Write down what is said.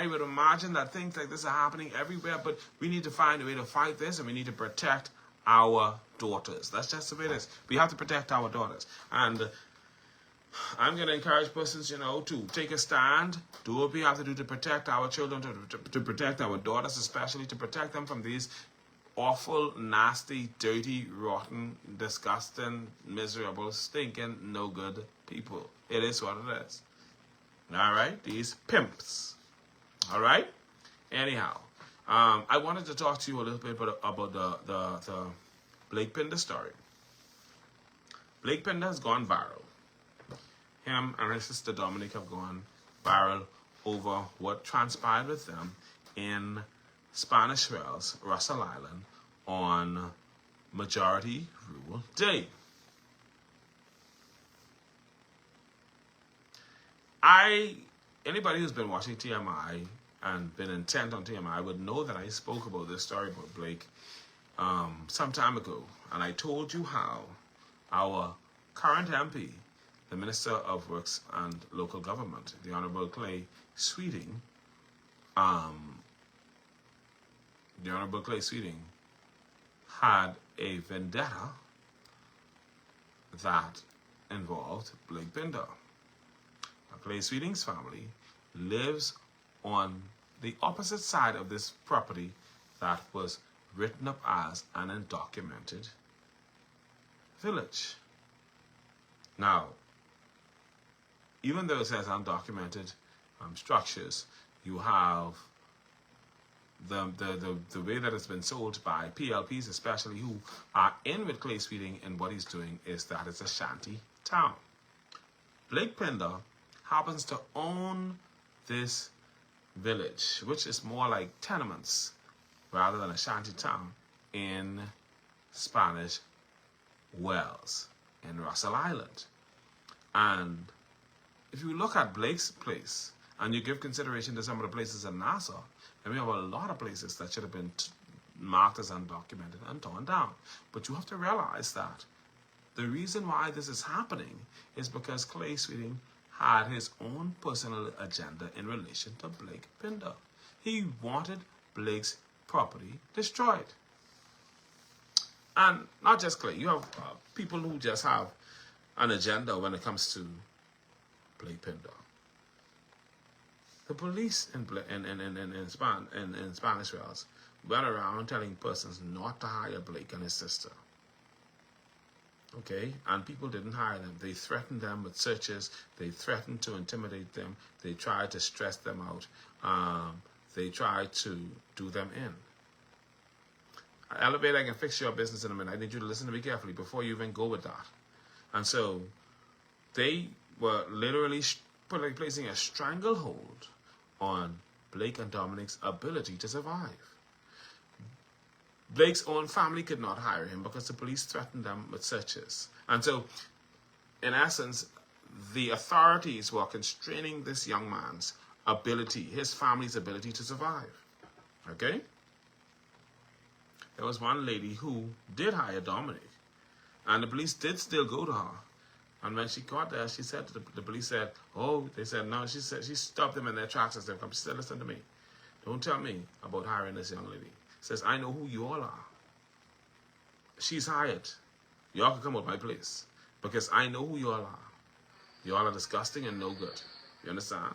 I would imagine that things like this are happening everywhere, but we need to find a way to fight this, and we need to protect our daughters. That's just the way it is. We have to protect our daughters. And I'm going to encourage persons, to take a stand, do what we have to do to protect our children, to protect our daughters, especially to protect them from these awful, nasty, dirty, rotten, disgusting, miserable, stinking, no good people. It is what it is. All right? These pimps. All right? Anyhow, I wanted to talk to you a little bit about the Blake Pinder story. Blake Pinder has gone viral. Him and his sister Dominique have gone viral over what transpired with them in Spanish Wells, Russell Island, on Majority Rule Day. Anybody who's been watching TMI and been intent on TMI would know that I spoke about this story about Blake some time ago, and I told you how our current MP, the Minister of Works and Local Government, the Honourable Clay Sweeting, had a vendetta that involved Blake Pinder. Clay Sweeting's family lives on the opposite side of this property that was written up as an undocumented village. Now, even though it says undocumented structures, you have the way that it's been sold by PLPs, especially who are in with Clay Sweeting, and what he's doing is that it's a shanty town. Blake Pinder happens to own this village, which is more like tenements rather than a shanty town, in Spanish Wells in Russell Island. And if you look at Blake's place and you give consideration to some of the places in Nassau, and we have a lot of places that should have been marked as undocumented and torn down. But you have to realize that the reason why this is happening is because Clay Sweeting had his own personal agenda in relation to Blake Pinder. He wanted Blake's property destroyed. And not just Clay, you have people who just have an agenda when it comes to Blake Pinder. The police in Spanish Wells went around telling persons not to hire Blake and his sister. Okay, and people didn't hire them. They threatened them with searches. They threatened to intimidate them. They tried to stress them out. They tried to do them in. Elevate, I can fix your business in a minute. I need you to listen to me carefully before you even go with that. And so they were literally placing a stranglehold on Blake and Dominique's ability to survive. Blake's own family could not hire him because the police threatened them with searches. And so, in essence, the authorities were constraining this young man's ability, his family's ability to survive. Okay? There was one lady who did hire Dominique, and the police did still go to her. And when she got there, she said, the police said, oh, they said, no, she stopped them in their tracks and said, come, she said, listen to me. Don't tell me about hiring this young lady. Says, I know who you all are. She's hired. Y'all can come with my place because I know who you all are. You all are disgusting and no good. You understand?